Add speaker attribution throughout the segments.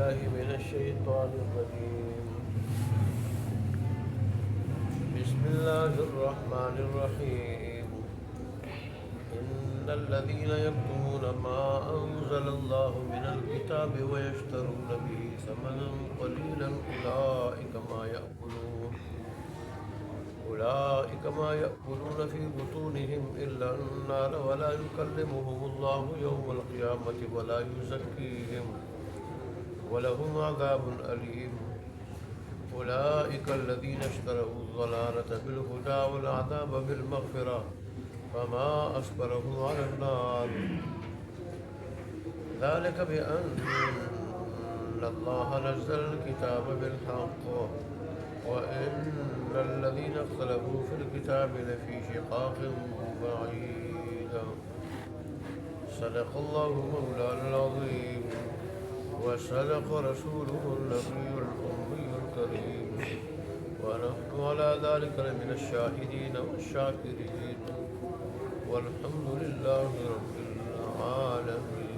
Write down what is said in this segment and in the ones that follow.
Speaker 1: بالله من الشيطان الرجيم. بسم الله الرحمن الرحيم. إن الذين يكتمون ما أنزل الله من الكتاب ويشترون به ثمنا قليلا أولئك ما يأكلون في بطونهم إلا النار ولا يكلمهم الله يوم القيامة ولا يزكيهم ولهم عذاب أليم. أولئك الذين اشتروا الضلالة بالهدى والعذاب بالمغفرة فما أصبرهم على النار. ذلك بأن الله نزل الكتاب بالحق وإن الذين اختلفوا في الكتاب لفي شقاق بعيد. صدق الله مولانا العظيم وصدق رسوله النبي الأمي الكريم ونحن على ذلك لمن الشاهدين والشاكرين والحمد لله رب العالمين.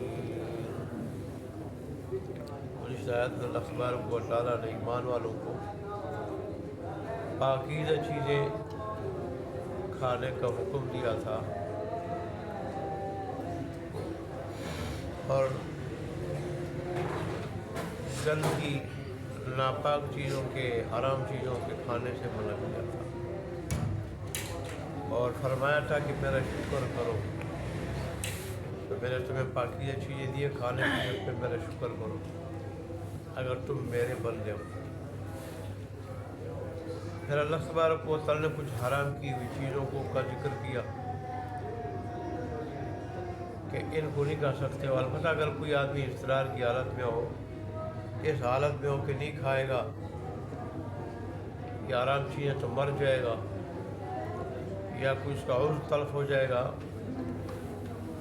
Speaker 1: اس آیت میں اللہ تبارک و تعالیٰ نے ایمان والوں کو پاکیزہ چیزیں کھانے کا حکم دیا تھا اور گندگی ناپاک چیزوں کے حرام چیزوں کے کھانے سے منع کیا تھا اور فرمایا تھا کہ میرا شکر کرو، تو میں نے تمہیں پاکیزہ چیزیں دی کھانے کے لیے، پہ میرا شکر کرو اگر تم میرے بندے ہو۔ پھر اللہ تبارک و تعالیٰ نے کچھ حرام کی ہوئی چیزوں کا ذکر کیا کہ ان کو نہیں کھا سکتے ہو، البتہ اگر کوئی آدمی اضطرار کی حالت میں ہو، اس حالت میں ہو کہ نہیں کھائے گا یا حرام چیزیں تو مر جائے گا یا کوئی اس کا عذر تلف ہو جائے گا،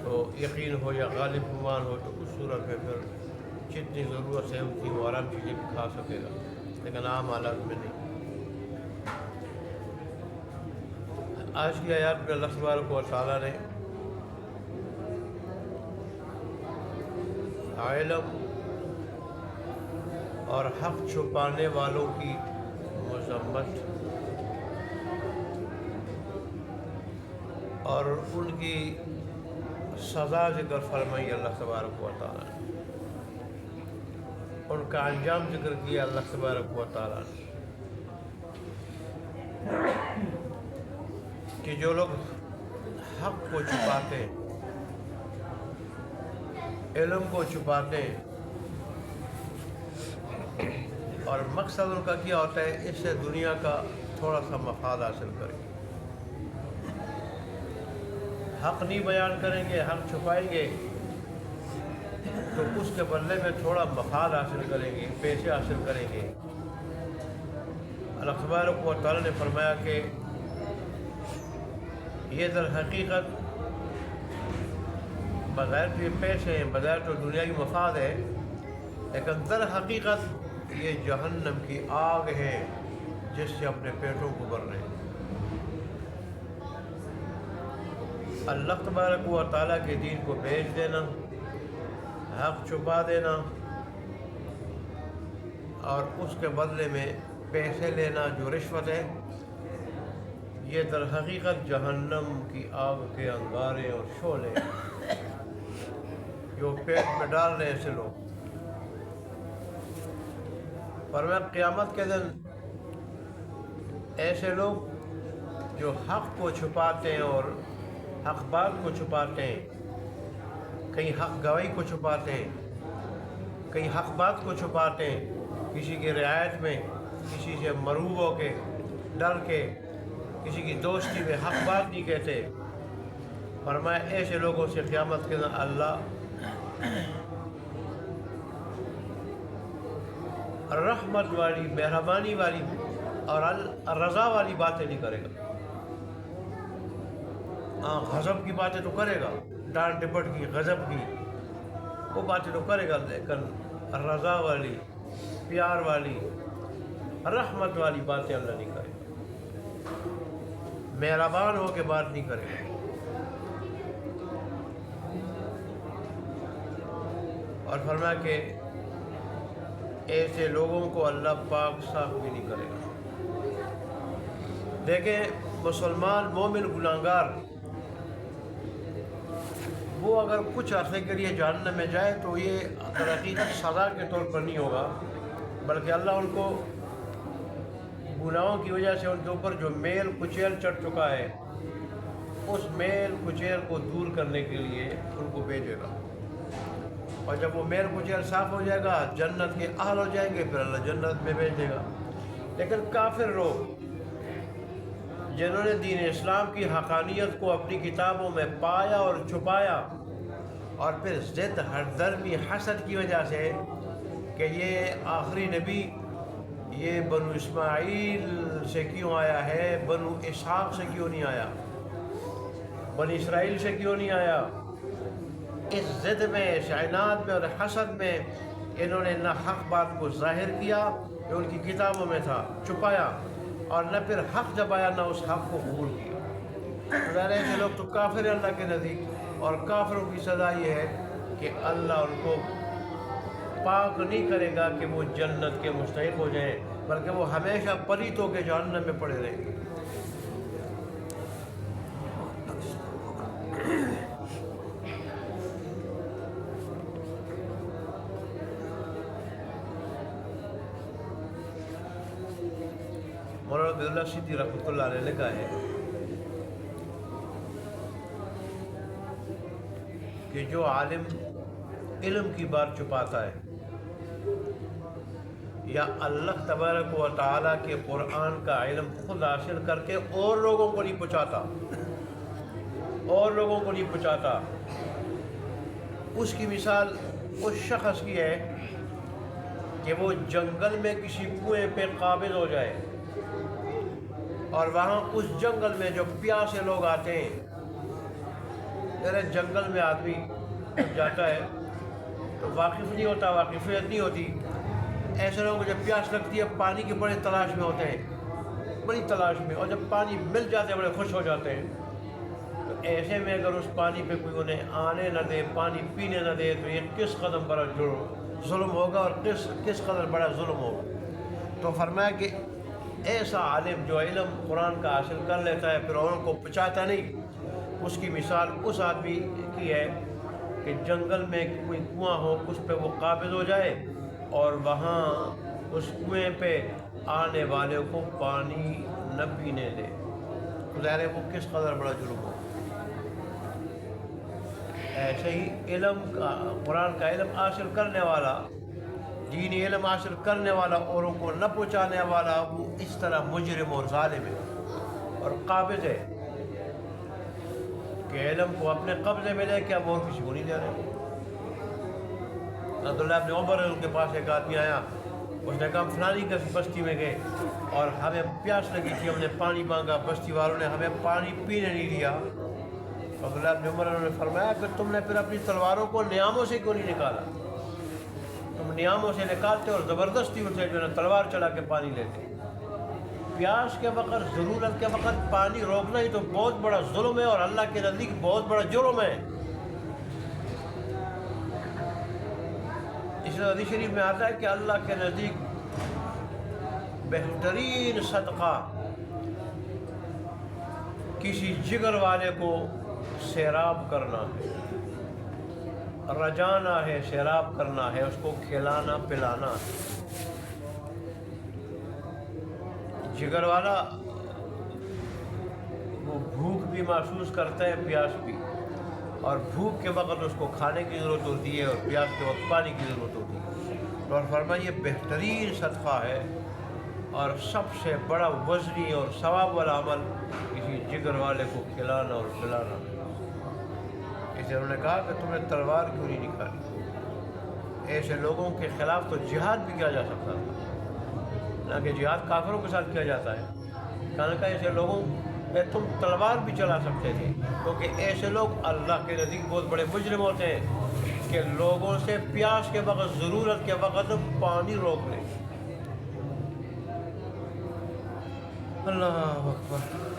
Speaker 1: تو یقین ہو یا غالب گمان ہو تو اس صورت میں پھر جتنی ضرورت ہے اتنی وہ حرام چیزیں بھی کھا سکے گا، لیکن عام حالات میں نہیں۔ آج کی آیات میں اللہ تبارک و تعالیٰ نے علم اور حق چھپانے والوں کی مذمت اور ان کی سزا ذکر فرمائی اللہ تبارک و تعالیٰ نے، ان کا انجام ذکر کیا اللہ تبارک و تعالیٰ نے کہ جو لوگ حق کو چھپاتے ہیں، علم کو چھپاتے ہیں اور مقصد ان کا کیا ہوتا ہے، اس سے دنیا کا تھوڑا سا مفاد حاصل کریں گے، حق نہیں بیان کریں گے، حق چھپائیں گے تو اس کے بدلے میں تھوڑا مفاد حاصل کریں گے، پیسے حاصل کریں گے۔ اللہ تبارک و تعالیٰ نے فرمایا کہ یہ در حقیقت بغیر تو یہ پیسے ہیں، بغیر تو دنیاوی مفاد ہے، لیکن در حقیقت یہ جہنم کی آگ ہے جس سے اپنے پیٹوں کو بھر رہے ہیں۔ اللہ تبارک و تعالیٰ کے دین کو بیچ دینا، حق چھپا دینا اور اس کے بدلے میں پیسے لینا جو رشوت ہے، یہ در حقیقت جہنم کی آگ کے انگارے اور شعلے جو پیٹ میں ڈال رہے ہیں ایسے لوگ۔ فرمایا قیامت کے دن ایسے لوگ جو حق کو چھپاتے ہیں اور حق بات کو چھپاتے ہیں، کہیں حق گواہی کو چھپاتے ہیں، کہیں حق بات کو چھپاتے ہیں، کسی کی رعایت میں، کسی سے مرعوب ہو کے، ڈر کے، کسی کی دوستی میں حق بات نہیں کہتے۔ فرمایا ایسے لوگوں سے قیامت کے دن اللہ رحمت والی، مہربانی والی اور رضا والی باتیں نہیں کرے گا۔ غضب کی باتیں تو کرے گا، ڈانٹ ڈپٹ کی، غضب کی، وہ باتیں تو کرے گا، لیکن رضا والی، پیار والی، رحمت والی باتیں اللہ نہیں کرے گا، مہربان ہو کے بات نہیں کرے گا۔ اور فرمایا کہ ایسے لوگوں کو اللہ پاک صاف بھی نہیں کرے گا۔ دیکھیں مسلمان مومن گناہگار وہ اگر کچھ عرصے کے لیے جہنم میں جائے تو یہ در حقیقت سزا کے طور پر نہیں ہوگا، بلکہ اللہ ان کو گناہوں کی وجہ سے ان کے اوپر جو میل کچیل چڑھ چکا ہے اس میل کچیل کو دور کرنے کے لیے ان کو بھیجے گا، اور جب وہ میل کچیل صاف ہو جائے گا جنت کے اہل ہو جائیں گے، پھر اللہ جنت میں بھیج دے گا۔ لیکن کافر لوگ جنہوں نے دین اسلام کی حقانیت کو اپنی کتابوں میں پایا اور چھپایا، اور پھر ضد ہردرمی حسد کی وجہ سے کہ یہ آخری نبی یہ بنو اسماعیل سے کیوں آیا ہے، بنو اسحاق سے کیوں نہیں آیا، بنی اسرائیل سے کیوں نہیں آیا، اس ضد میں، اس عناد میں اور حسد میں انہوں نے نہ حق بات کو ظاہر کیا جو ان کی کتابوں میں تھا، چھپایا، اور نہ پھر حق جب آیا نہ اس حق کو قبول کیا۔ ظاہر ہے کہ لوگ تو کافر ہیں اللہ کے نزدیک، اور کافروں کی سزا یہ ہے کہ اللہ ان کو پاک نہیں کرے گا کہ وہ جنت کے مستحق ہو جائیں، بلکہ وہ ہمیشہ پلیتوں کے جہنم میں پڑے رہیں گے۔ مولانا عبداللہ صدیقی رحمۃ اللہ علیہ نے کہا ہے کہ جو عالم علم کی بات چھپاتا ہے یا اللہ تبارک و تعالیٰ کے قرآن کا علم خود حاصل کر کے اور لوگوں کو نہیں پہنچاتا، اس کی مثال اس شخص کی ہے کہ وہ جنگل میں کسی کنویں پہ قابض ہو جائے، اور وہاں اس جنگل میں جو پیاسے لوگ آتے ہیں، میرے جنگل میں آدمی جاتا ہے تو واقف نہیں ہوتا، واقفیت نہیں ہوتی، ایسے لوگوں کو جب پیاس لگتی ہے پانی کی بڑے تلاش میں ہوتے ہیں، بڑی تلاش میں، اور جب پانی مل جاتے ہیں بڑے خوش ہو جاتے ہیں۔ تو ایسے میں اگر اس پانی پہ کوئی انہیں آنے نہ دے، پانی پینے نہ دے، تو یہ کس قدر بڑا ظلم ہوگا اور کس قدر بڑا ظلم ہوگا۔ تو فرمایا کہ ایسا عالم جو علم قرآن کا حاصل کر لیتا ہے پھر اوروں کو پہنچاتا نہیں، اس کی مثال اس آدمی کی ہے کہ جنگل میں کوئی کنواں ہو، اس پہ وہ قابض ہو جائے اور وہاں اس کنویں پہ آنے والے کو پانی نہ پینے دے، ظاہر ہے وہ کس قدر بڑا جرم ہو۔ ایسے ہی علم کا، قرآن کا علم حاصل کرنے والا، دینی علم حاصل کرنے والا اوروں کو نہ پہنچانے والا، وہ اس طرح مجرم اور ظالم ہے اور قابض ہے کہ علم کو اپنے قبضے میں لے کے اب اور کسی کو نہیں دے رہے۔ عبداللہ ابن عمر ان کے پاس ایک آدمی آیا، اس نے کہا فلانی کی بستی میں گئے اور ہمیں پیاس لگی تھی، ہم نے پانی مانگا، بستی والوں نے ہمیں پانی پینے نہیں دیا۔ عبداللہ ابن عمر نے فرمایا کہ تم نے پھر اپنی تلواروں کو نیاموں سے کیوں نہیں نکالا؟ تم نیاموں سے نکالتے اور زبردستی ان سے جو ہے تلوار چلا کے پانی لیتے۔ پیاس کے وقت، ضرورت کے وقت پانی روکنا ہی تو بہت بڑا ظلم ہے اور اللہ کے نزدیک بہت بڑا جرم ہے۔ اس حدیث شریف میں آتا ہے کہ اللہ کے نزدیک بہترین صدقہ کسی جگر والے کو سیراب کرنا ہے، رجانا ہے، سیراب کرنا ہے، اس کو کھلانا پلانا ہے۔ جگر والا وہ بھوک بھی محسوس کرتا ہے، پیاس بھی، اور بھوک کے وقت اس کو کھانے کی ضرورت ہوتی ہے اور پیاس کے وقت پانی کی ضرورت ہوتی ہے۔ اور فرمایا یہ بہترین صدقہ ہے اور سب سے بڑا وزنی اور ثواب والا عمل کسی جگر والے کو کھلانا اور پلانا۔ اس لیے انہوں نے کہا کہ تمہیں تلوار کیوں نہیں نکالی؟ ایسے لوگوں کے خلاف تو جہاد بھی کیا جا سکتا تھا، نہ کہ جہاد کافروں کے ساتھ کیا جاتا ہے۔ کہا ایسے لوگوں میں تم تلوار بھی چلا سکتے تھے، کیونکہ ایسے لوگ اللہ کے نزدیک بہت بڑے مجرم ہوتے ہیں کہ لوگوں سے پیاس کے وقت، ضرورت کے وقت پانی روک لیں۔ اللہ اکبر۔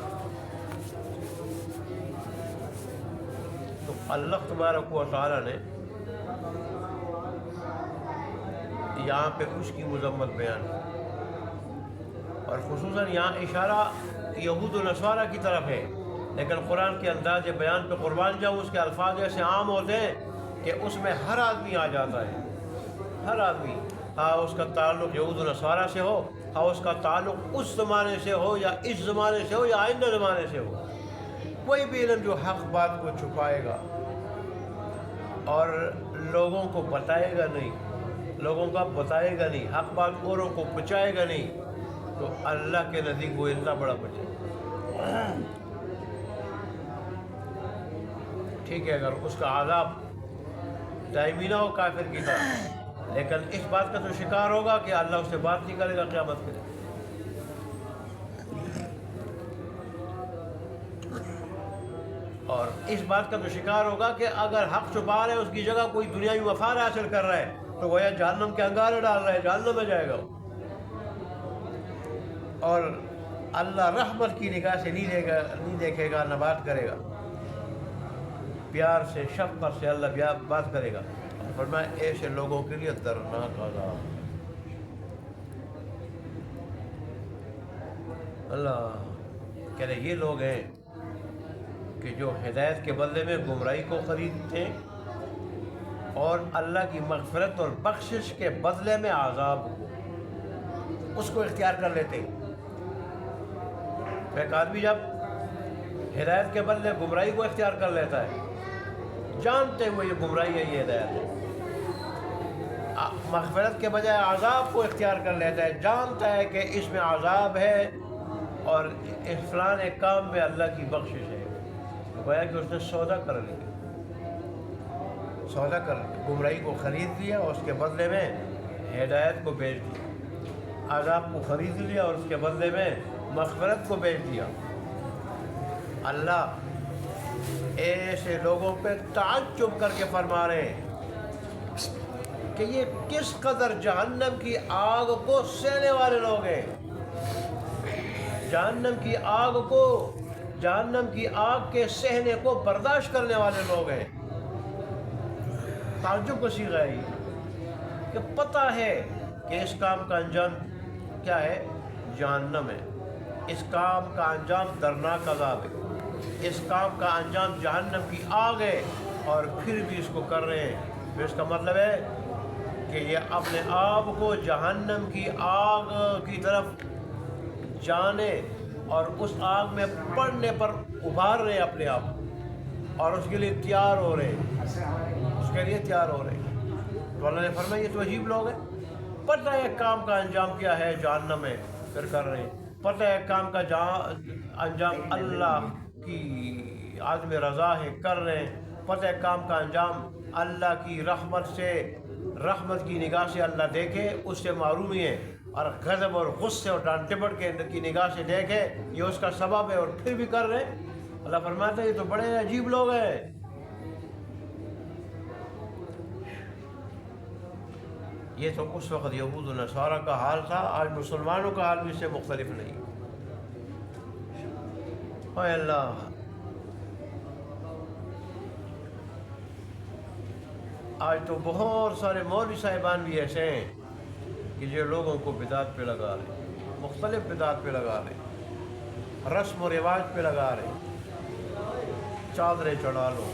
Speaker 1: تو اللہ تبارک و تعالیٰ نے یہاں پہ اس کی مذمت بیان کی، اور خصوصاً یہاں اشارہ یہود و نصارہ کی طرف ہے، لیکن قرآن کے انداز بیان پہ قربان جاؤں اس کے الفاظ ایسے عام ہوتے ہیں کہ اس میں ہر آدمی آ جاتا ہے، ہر آدمی، ہاں اس کا تعلق یہود و نصارہ سے ہو، ہاں اس کا تعلق اس زمانے سے ہو یا اس زمانے سے ہو یا آئندہ زمانے سے ہو، کوئی بھی علم جو حق بات کو چھپائے گا اور لوگوں کو بتائے گا نہیں، لوگوں کا بتائے گا نہیں، حق بات اوروں کو پہنچائے گا نہیں، تو اللہ کے نزدیک وہ اتنا بڑا بچے، ٹھیک ہے، اگر اس کا عذاب دائمی نہ ہو کافر کی طرح، لیکن اس بات کا تو شکار ہوگا کہ اللہ اس سے بات نہیں کرے گا قیامت کے دن۔ اور اس بات کا تو شکار ہوگا کہ اگر حق چھپا رہے اس کی جگہ کوئی دنیاوی مفاد حاصل کر رہا ہے تو گویا جہنم کے انگارے ڈال رہا ہے، جہنم میں جائے گا، اور اللہ رحمت کی نگاہ سے نہیں دیکھے گا، نہ بات کرے گا، پیار سے شفقت سے اللہ بات کرے گا، اور فرمایا ایسے لوگوں کے لیے دردناک عذاب۔ اللہ کہہ رہے یہ لوگ ہیں کہ جو ہدایت کے بدلے میں گمراہی کو خریدتے ہیں اور اللہ کی مغفرت اور بخشش کے بدلے میں عذاب اس کو اختیار کر لیتے ہیں۔ ایک آدمی جب ہدایت کے بدلے گمراہی کو اختیار کر لیتا ہے، جانتے ہوئے یہ گمراہی ہے، یہ ہدایت ہے، مغفرت کے بجائے عذاب کو اختیار کر لیتا ہے، جانتا ہے کہ اس میں عذاب ہے اور اس فلان ایک کام میں اللہ کی بخشش ہے، گویا کہ اس نے سودا کر لیا، سودا کر گمراہی کو خرید لیا اور اس کے بدلے میں ہدایت کو بیچ دیا، عذاب کو خرید لیا اور اس کے بدلے میں مغفرت کو بیچ دیا۔ اللہ ایسے لوگوں پہ تعجب کر کے فرما رہے ہیں کہ یہ کس قدر جہنم کی آگ کو سہنے والے لوگ ہیں، جہنم کی آگ کے سہنے کو برداشت کرنے والے لوگ ہیں۔ تعجب کا صیغہ ہے کہ پتہ ہے کہ اس کام کا انجام کیا ہے، جہنم ہے، اس کام کا انجام درناک عذاب ہے، اس کام کا انجام جہنم کی آگ ہے، اور پھر بھی اس کو کر رہے ہیں۔ پھر اس کا مطلب ہے کہ یہ اپنے آپ کو جہنم کی آگ کی طرف جانے اور اس آگ میں پڑنے پر ابھار رہے اپنے آپ، اور اس کے لیے تیار ہو رہے ہیں، اس کے لیے تیار ہو رہے ہیں۔ تو اللہ نے فرمایا یہ تو عجیب لوگ ہیں، پتہ ہے کام کا انجام کیا ہے، جہنم ہے، پھر کر رہے ہیں، پتہ ہے کام کا انجام اللہ کی عدم رضا ہے، کر رہے ہیں، پتہ ہے کام کا انجام اللہ کی رحمت کی نگاہ سے اللہ دیکھے اس سے معرومی ہے، اور غضب اور غصے اور ڈانٹ ٹپٹ کے اندر کی نگاہ سے دیکھے یہ اس کا سبب ہے، اور پھر بھی کر رہے ہیں۔ اللہ فرماتا ہے یہ تو بڑے عجیب لوگ ہیں۔ یہ تو اس وقت یہود و نصارہ کا حال تھا، آج مسلمانوں کا حال بھی اس سے مختلف نہیں۔ اے اللہ، آج تو بہت سارے مولوی صاحبان بھی ایسے ہیں کہ جو لوگوں کو بدعت پہ لگا رہے ہیں، مختلف بدعت پہ لگا رہے ہیں، رسم و رواج پہ لگا رہے ہیں، چادریں چڑھا لو،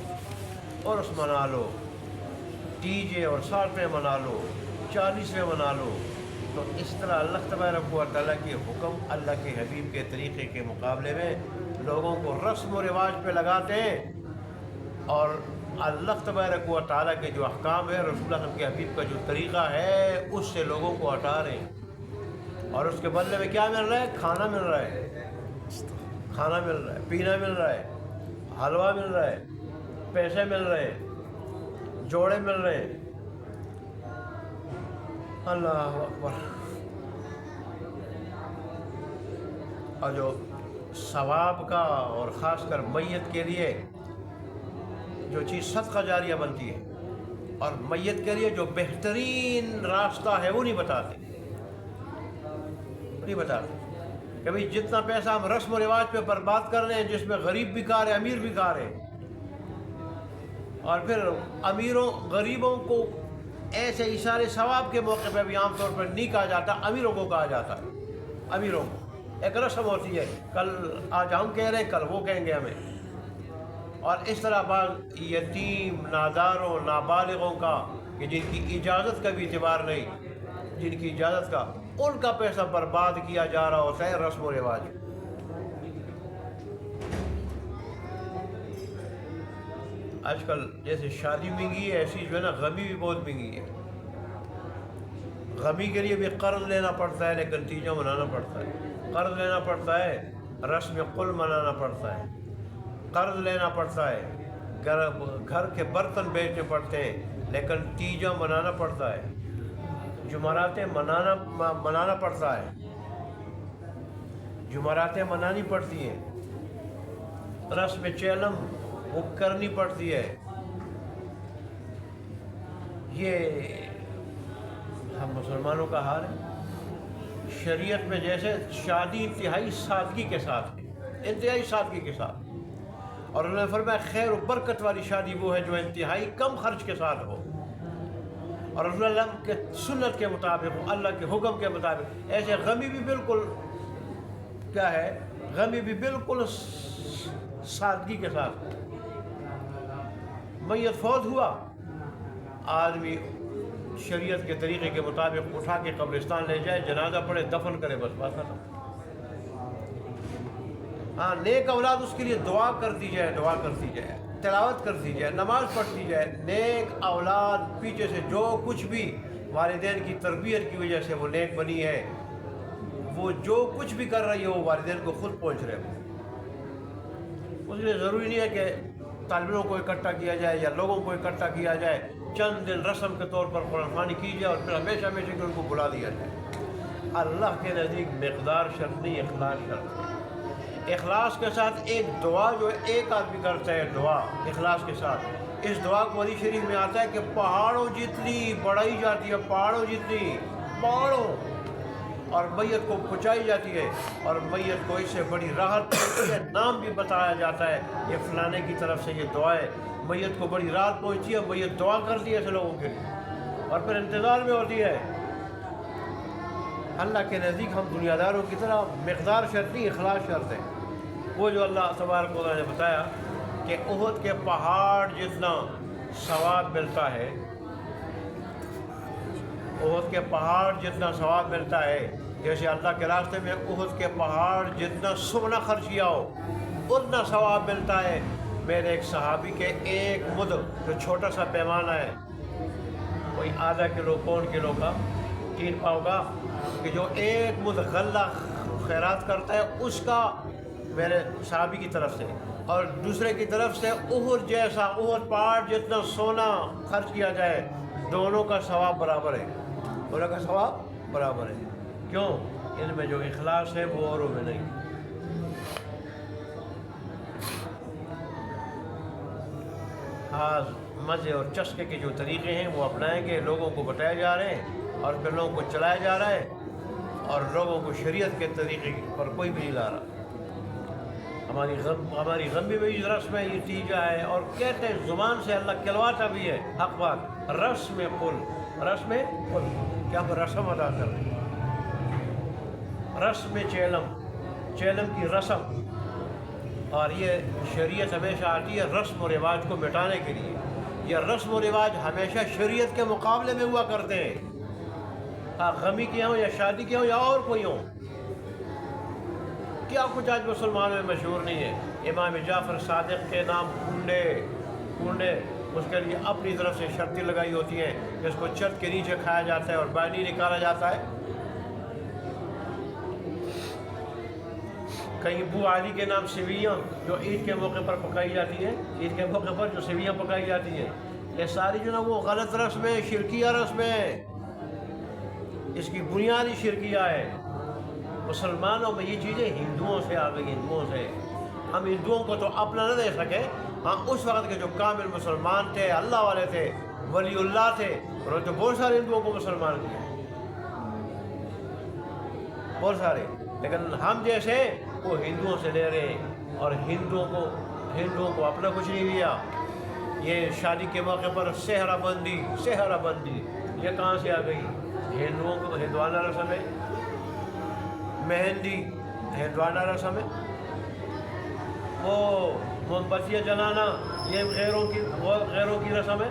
Speaker 1: عرس منا لو، ڈی جے اور سارتیں منا لو، 40ویں منا لو۔ تو اس طرح اللہ تبارک و تعالیٰ کے حکم، اللہ کے حبیب کے طریقے کے مقابلے میں لوگوں کو رسم و رواج پہ لگاتے ہیں، اور اللہ تبارک و تعالیٰ کے جو احکام ہے، رسول اللہ کے حبیب کا جو طریقہ ہے، اس سے لوگوں کو ہٹا رہے ہیں، اور اس کے بدلے میں کیا مل رہا ہے؟ کھانا مل رہا ہے، کھانا مل رہا ہے، پینا مل رہا ہے، حلوہ مل رہا ہے، پیسے مل رہے ہیں، جوڑے مل رہے ہیں۔ اللہ اکبر۔ اور جو ثواب کا اور خاص کر میت کے لیے جو چیز صدقہ جاریہ بنتی ہے، اور میت کے لیے جو بہترین راستہ ہے وہ نہیں بتاتے کہ بھئی جتنا پیسہ ہم رسم و رواج پہ برباد کر رہے ہیں، جس میں غریب بھی کار ہے، امیر بھی کار ہے، اور پھر امیروں غریبوں کو ایسے اشارے ثواب کے موقع پہ بھی عام طور پر نہیں کہا جاتا، امیروں کو کہا جاتا ہے، امیروں کو ایک رسم ہوتی ہے، کل آج ہم کہہ رہے ہیں کل وہ کہیں گے ہمیں. اور اس طرح بعض یتیم ناداروں نابالغوں کا کہ جن کی اجازت کا بھی اعتبار نہیں، جن کی اجازت کا، ان کا پیسہ برباد کیا جا رہا ہوتا ہے رسم و رواج. آج کل جیسے شادی مہنگی ہے، ایسی جو ہے نا غمی بھی بہت مہنگی ہے. غمی کے لیے بھی قرض لینا پڑتا ہے، لیکن نتیجہ منانا پڑتا ہے. قرض لینا پڑتا ہے، رسم قل منانا پڑتا ہے، قرض لینا پڑتا ہے، گھر کے برتن بیچنے پڑتے ہیں، لیکن تیجہ منانا پڑتا ہے، جمعراتیں منانا پڑتا ہے، جمعراتیں منانی پڑتی ہیں، رسم چیلم وہ کرنی پڑتی ہے. یہ ہم مسلمانوں کا حال ہے. شریعت میں جیسے شادی انتہائی سادگی کے ساتھ ہے، انتہائی سادگی کے ساتھ، اور انہوں نے فرمایا خیر و برکت والی شادی وہ ہے جو انتہائی کم خرچ کے ساتھ ہو، اور رسول اللہ کے سنت کے مطابق ہو، اللہ کے حکم کے مطابق. ایسے غمی بھی بالکل کیا ہے، غمی بھی بالکل سادگی کے ساتھ. میت فوت ہوا، آدمی شریعت کے طریقے کے مطابق اٹھا کے قبرستان لے جائے، جنازہ پڑھے، دفن کرے، بس بات ختم. ہاں نیک اولاد اس کے لیے دعا کرتی جائے، دعا کرتی جائے، تلاوت کرتی جائے، نماز پڑھتی جائے. نیک اولاد پیچھے سے جو کچھ بھی والدین کی تربیت کی وجہ سے وہ نیک بنی ہے، وہ جو کچھ بھی کر رہی ہے وہ والدین کو خود پہنچ رہے ہیں. اس لیے ضروری نہیں ہے کہ طالب علموں کو اکٹھا کیا جائے یا لوگوں کو اکٹھا کیا جائے، چند دن رسم کے طور پر قرآن خوانی کی جائے اور پھر ہمیشہ ہمیشہ کے ان کو بلا دیا جائے. اللہ کے نزدیک مقدار شرط نہیں، اخلاص شرط ہے. اخلاص کے ساتھ ایک دعا جو ایک آدمی کرتا ہے، دعا اخلاص کے ساتھ، اس دعا کو حدیث شریف میں آتا ہے کہ پہاڑوں جتنی بڑھائی جاتی ہے، پہاڑوں جتنی، پہاڑوں، اور میت کو پہنچائی جاتی ہے، اور میت کو اس سے بڑی راحت ملتی ہے. نام بھی بتایا جاتا ہے یہ فلانے کی طرف سے یہ دعا ہے. میت کو بڑی راحت پہنچی ہے، میت دعا کرتی ہے ایسے لوگوں کے لیے، اور پھر انتظار میں ہوتی ہے. اللہ کے نزدیک ہم دنیا داروں کی طرح مقدار شرط نہیں، اخلاص شرط ہے. وہ جو اللہ تبارک و تعالیٰ نے بتایا کہ احد کے پہاڑ جتنا ثواب ملتا ہے، احد کے پہاڑ جتنا ثواب ملتا ہے، جیسے اللہ کے راستے میں احد کے پہاڑ جتنا سونا خرچ کیا ہو اتنا ثواب ملتا ہے. میرے ایک صحابی کے ایک مد، جو چھوٹا سا پیمانہ ہے، کوئی آدھا کلو پون کلو کا 3 پاؤ کا، کہ جو ایک مد غلہ خیرات کرتا ہے اس کا میرے صحابی کی طرف سے، اور دوسرے کی طرف سے احد جیسا، احد پہاڑ جتنا سونا خرچ کیا جائے، دونوں کا ثواب برابر ہے، دونوں کا ثواب برابر ہے. کیوں؟ ان میں جو اخلاص ہے وہ اوروں میں نہیں. آج مزے اور چسکے کے جو طریقے ہیں وہ اپنائیں گے، لوگوں کو بتایا جا رہے ہیں، اور پھر لوگوں کو چلایا جا رہا ہے، اور لوگوں کو شریعت کے طریقے پر کوئی بھی نہیں لا رہا. ہماری غمی میں یہ رسم ہے، یہ تیجہ ہے، اور کہتے ہیں زبان سے اللہ کہلواتا بھی ہے حق بات، رسم قل، رسم قل، کیا ہم رسم ادا کر رہے ہیں. رسم چیلم، چیلم کی رسم، اور یہ شریعت ہمیشہ آتی ہے رسم و رواج کو مٹانے کے لیے. یہ رسم و رواج ہمیشہ شریعت کے مقابلے میں ہوا کرتے ہیں، غمی کے ہوں یا شادی کے ہوں یا اور کوئی ہوں. کیا کچھ آج مسلمانوں میں مشہور نہیں ہے. امام جعفر صادق کے نام کنڈے، اس کے لیے اپنی طرف سے شرطیں لگائی ہوتی ہیں، جس کو چھت کے نیچے کھایا جاتا ہے اور باہر نہیں نکالا جاتا ہے. کہیں ابو علی کے نام سویاں جو عید کے موقع پر پکائی جاتی ہیں، عید کے موقع پر جو سویاں پکائی جاتی ہیں، یہ ساری جو نا وہ غلط رسم ہے، شرکیہ رسم ہے. اس کی بنیادی شرکیہ ہے. مسلمانوں میں یہ چیزیں ہندوؤں سے آ گئی، ہندوؤں سے. ہم ہندوؤں کو تو اپنا نہ دے سکے، ہاں اس وقت کے جو کامل مسلمان تھے، اللہ والے تھے، ولی اللہ تھے، انہوں نے تو بہت سارے ہندوؤں کو مسلمان کیا، بہت سارے. لیکن ہم جیسے وہ ہندوؤں سے لے رہے ہیں، اور ہندوؤں کو اپنا کچھ نہیں دیا. یہ شادی کے موقع پر صحرا بندی یہ کہاں سے آ گئی؟ ہندوؤں کو ہندوانہ رسم ہے، مہندی ہندوانہ رسم ہے، وہ موم بتیاں جلانا یہ غیروں کی رسم ہے،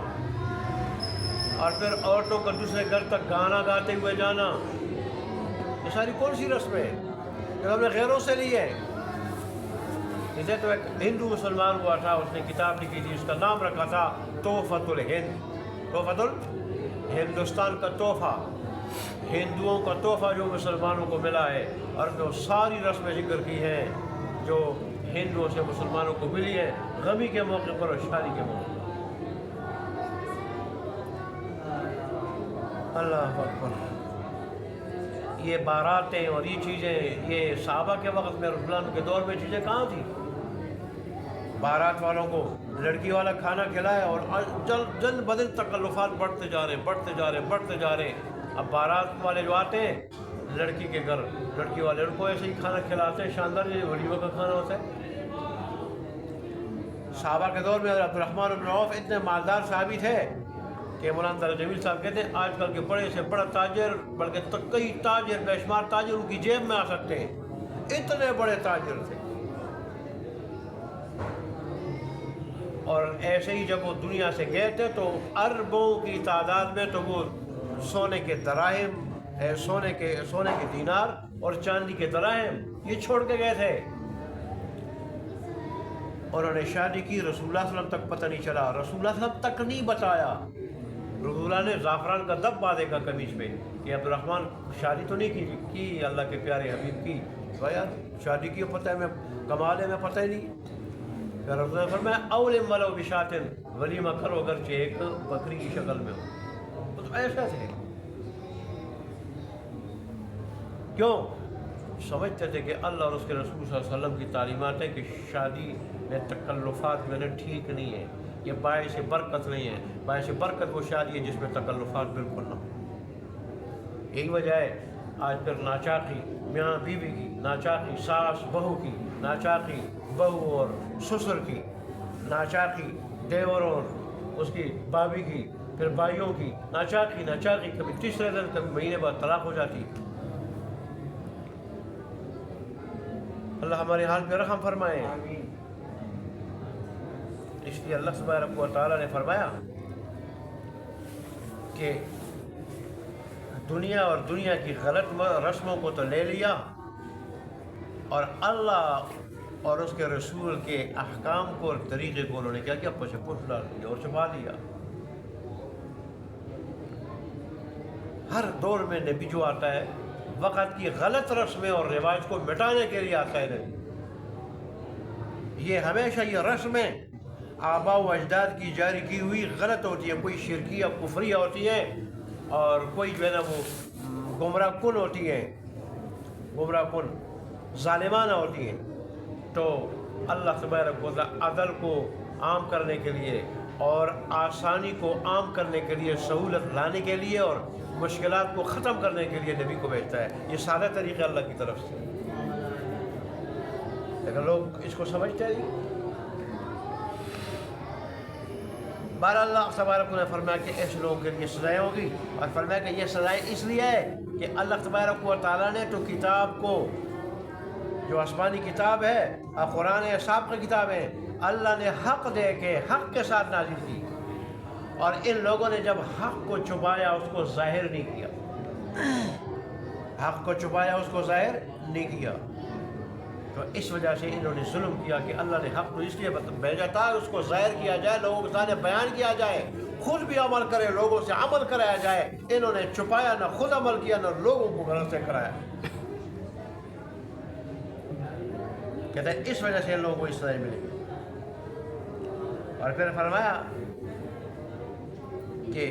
Speaker 1: اور پھر عورتوں کا دوسرے گھر تک گانا گاتے ہوئے جانا، یہ ساری کون سی رسم ہے جو ہم نے غیروں سے لی ہے؟ اسے تو ایک ہندو مسلمان ہوا تھا، اس نے کتاب لکھی تھی، اس کا نام رکھا تھا تحفۃ الہند، تحفۃ ہندوستان کا تحفہ، ہندوؤں کا تحفہ جو مسلمانوں کو ملا ہے، اور جو ساری رسمیں ذکر کی ہیں جو ہندوؤں سے مسلمانوں کو ملی ہے، غمی کے موقع پر اور شادی کے موقع پر۔ اللہ اکبر۔ یہ باراتیں اور یہ چیزیں، یہ صحابہ کے وقت میں، رسول اللہ کے دور میں چیزیں کہاں تھیں؟ بارات والوں کو لڑکی والا کھانا کھلائے، اور جلد بدل تکلفات بڑھتے جا رہے ہیں۔ اب بارات والے جو آتے ہیں لڑکی کے گھر، لڑکی والے ان کو ایسے ہی کھانا کھلاتے ہیں، شاندار، یہ ولیمہ کا کھانا ہوتا ہے۔ صحابہ کے دور میں عبد الرحمن بن عوف اتنے مالدار صحابی تھے کہ مولانا طارق جمیل صاحب کہتے ہیں آج کل کے بڑے سے بڑا تاجر، بلکہ کئی تاجر، بے شمار تاجر ان کی جیب میں آ سکتے ہیں، اتنے بڑے تاجر تھے۔ اور ایسے ہی جب وہ دنیا سے گئے تھے تو اربوں کی تعداد میں تو وہ سونے کے دراہم، سونے کے دینار اور چاندی کے دراہم یہ چھوڑ کے گئے تھے۔ انہوں نے شادی کی، رسول اللہ صلی اللہ علیہ وسلم تک پتہ نہیں چلا، رسول اللہ صلی اللہ علیہ وسلم تک نہیں بتایا۔ رسول اللہ نے زعفران کا دب باندھے کا قمیص پہ کہ عبد الرحمن شادی تو نہیں کی اللہ کے پیارے حبیب کی، یار شادی کی پتہ ہے، میں کمال ہے، میں پتہ ہی نہیں۔ پھر رسول اللہ نے فرمایا اولم ولو بشاتن، ولیمہ کرو اگرچہ ایک بکری کی شکل میں ہو۔ تو ایسا تھے، کیوں؟ سمجھتے تھے کہ اللہ اور اس کے رسول صلی اللہ علیہ وسلم کی تعلیمات ہیں کہ شادی میں تکلفات میں ٹھیک نہیں ہے، یہ باعث برکت نہیں ہے، باعث برکت وہ شادی ہے جس میں تکلفات بالکل نہ ہو۔ یہی وجہ ہے آج پھر ناچاقی میاں بیوی کی، ناچاقی ساس بہو کی، ناچاقی بہو اور سسر کی، ناچاقی دیور اور اس کی بھابھی کی، پھر بھائیوں کی، ناچاقی کبھی تیسرے دن کبھی مہینے بعد طلاق ہو جاتی۔ اللہ ہمارے حال پہ رحم فرمائے۔ اس لیے اللہ تبارک و تعالیٰ نے فرمایا کہ دنیا اور دنیا کی غلط رسموں کو تو لے لیا، اور اللہ اور اس کے رسول کے احکام کو اور طریقے کو انہوں نے کیا پوچھ ڈال دیا اور چھپا دیا۔ ہر دور میں نبی جو آتا ہے وقت کی غلط رسمیں اور رواج کو مٹانے کے لیے آتا ہے نبی۔ یہ ہمیشہ یہ رسمیں آباء و اجداد کی جاری کی ہوئی غلط ہوتی ہے، کوئی شرکیہ کفریہ ہوتی ہے، اور کوئی جو ہے نا وہ گمراہ کن ہوتی ہے، گمراہ کن ظالمانہ ہوتی ہیں۔ تو اللہ تبارک و تعالی عدل کو عام کرنے کے لیے اور آسانی کو عام کرنے کے لیے، سہولت لانے کے لیے اور مشکلات کو ختم کرنے کے لیے نبی کو بھیجتا ہے۔ یہ سادہ طریقہ اللہ کی طرف سے، لیکن لوگ اس کو سمجھتے نہیں۔ بہرحال اللہ تبارک نے فرمایا کہ ایسے لوگوں کے لیے سزائیں ہوگی، اور فرمایا کہ یہ سزائیں اس لیے ہے کہ اللہ تبارک و تعالیٰ نے تو کتاب کو، جو آسمانی کتاب ہے اور قرآن اصحاب کی کتاب ہے، اللہ نے حق دے کے حق کے ساتھ نازل کی، اور ان لوگوں نے جب حق کو چھپایا اس کو ظاہر نہیں کیا، حق کو چھپایا اس کو ظاہر نہیں کیا، تو اس وجہ سے انہوں نے ظلم کیا کہ اللہ نے حق تو اس لیے بھیجا تھا اس کو ظاہر کیا جائے، لوگوں کے سامنے بیان کیا جائے، خود بھی عمل کرے، لوگوں سے عمل کرایا جائے۔ انہوں نے چھپایا، نہ خود عمل کیا، نہ لوگوں کو غلط سے کرایا۔ کہتے ہیں اس وجہ سے ان لوگوں کو اس طرح ملے۔ اور پھر فرمایا کہ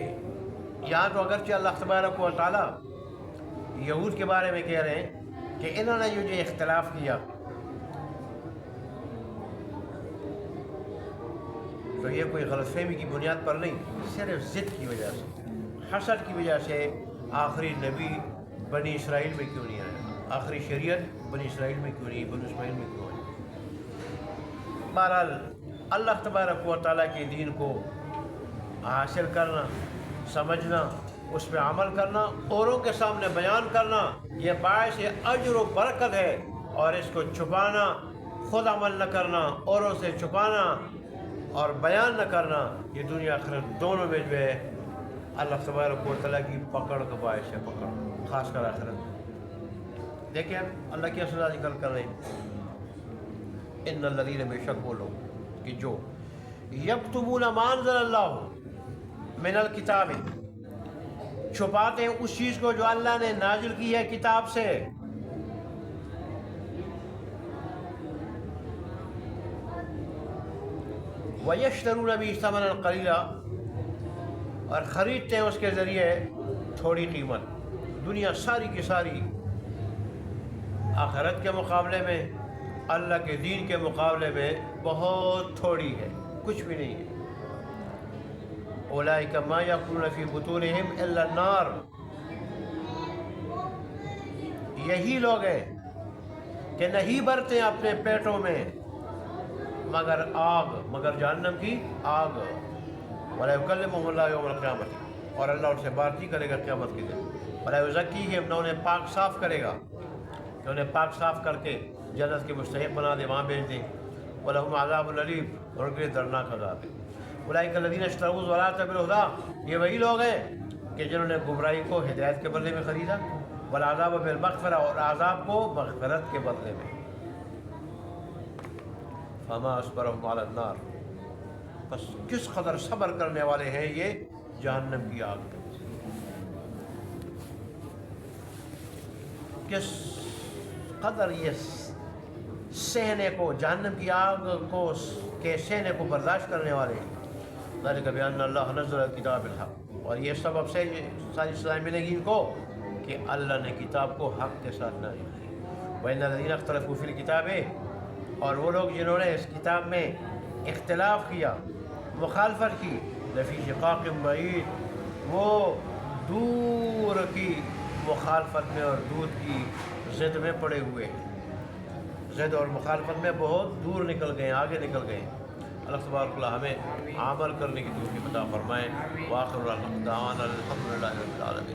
Speaker 1: یہاں تو اگرچہ اللہ تبارک و تعالیٰ یہود کے بارے میں کہہ رہے ہیں کہ انہوں نے یہ جو اختلاف کیا، تو یہ کوئی غلط فہمی کی بنیاد پر نہیں، صرف ضد کی وجہ سے، حسد کی وجہ سے آخری نبی بنی اسرائیل میں کیوں نہیں آیا، آخری شریعت بنی اسرائیل میں کیوں نہیں، بنی اسماعیل میں کیوں آئی۔ بہرحال اللہ تبارک و تعالیٰ کے دین کو حاصل کرنا، سمجھنا اس پہ عمل کرنا، اوروں کے سامنے بیان کرنا، یہ باعث اجر و برکت ہے، اور اس کو چھپانا، خود عمل نہ کرنا، اوروں سے چھپانا اور بیان نہ کرنا، یہ دنیا آخرت دونوں میں جو ہے اللہ تبارک و تعالیٰ کی پکڑ کا باعث ہے، پکڑ خاص کر آخرت۔ دیکھیں اللہ کی سزا ذکر کر رہے ہیں، ان الذین، بے شک وہ لوگ کہ جو یکتمون ما انزل اللہ من الکتاب، چھپاتے ہیں اس چیز کو جو اللہ نے نازل کی ہے کتاب سے، وَيَشْتَرُونَ بِهِ ثَمَنًا قَلِيلًا، اور خریدتے ہیں اس کے ذریعے تھوڑی قیمت۔ دنیا ساری کی ساری آخرت کے مقابلے میں، اللہ کے دین کے مقابلے میں بہت تھوڑی ہے، کچھ بھی نہیں ہے۔ اولئک ما یأکلون فی بطونہم الا النار، یہی لوگ ہیں کہ نہیں بھرتے ہیں اپنے پیٹوں میں مگر آگ، مگر جہنم کی آگ۔ وَلَا يُكَلِّمُهُمُ اللَّهُ يَوْمَ الْقِيَامَةِ، اور اللہ ان سے بات نہیں کرے گا قیامت کے دن۔ وَلَا يُزَكِّيهِمْ، نہ انہیں پاک صاف کرے گا، کہ انہیں پاک صاف کر کے جنت کے مستحق بنا دے، وہاں بھیج دے۔ وَلَهُمْ عَذَابٌ أَلِيمٌ، اور ان کے لیے دردناک عذاب ہے۔ اولئک الذین اشتروا الضلالۃ بالہدیٰ، یہ وہی لوگ ہیں کہ جنہوں نے گمراہی کو ہدایت کے بدلے میں خریدا، والعذاب بالمغفرہ، اور عذاب کو مغفرت کے بدلے میں۔ فما اصبرهم علی النار، بس کس قدر صبر کرنے والے ہیں یہ جہنم کی آگ میں، کس قدر یہ سہنے کو، جہنم کی آگ کو کے سہنے کو برداشت کرنے والے ہیں۔ ذالک بأن اللہ نزل الکتاب بالحق، اور یہ سبب سے یہ ساری سزائیں ملے گی ان کو کہ اللہ نے کتاب کو حق کے ساتھ نازل کی۔ وَإِنَّ الَّذِينَ اخْتَلَفُوا فِي الْكِتَابِ، اور وہ لوگ جنہوں نے اس کتاب میں اختلاف کیا، مخالفت کی، لفی شقاق بعید، وہ دور کی مخالفت میں اور دور کی ضد میں پڑے ہوئے ہیں، ضد اور مخالفت میں بہت دور نکل گئے، آگے نکل گئے۔ اللہ تبارک اللہ ہمیں عمل کرنے کی توفیق عطا فرمائے۔ وآخر دعوانا الحمدللہ رب العالمین۔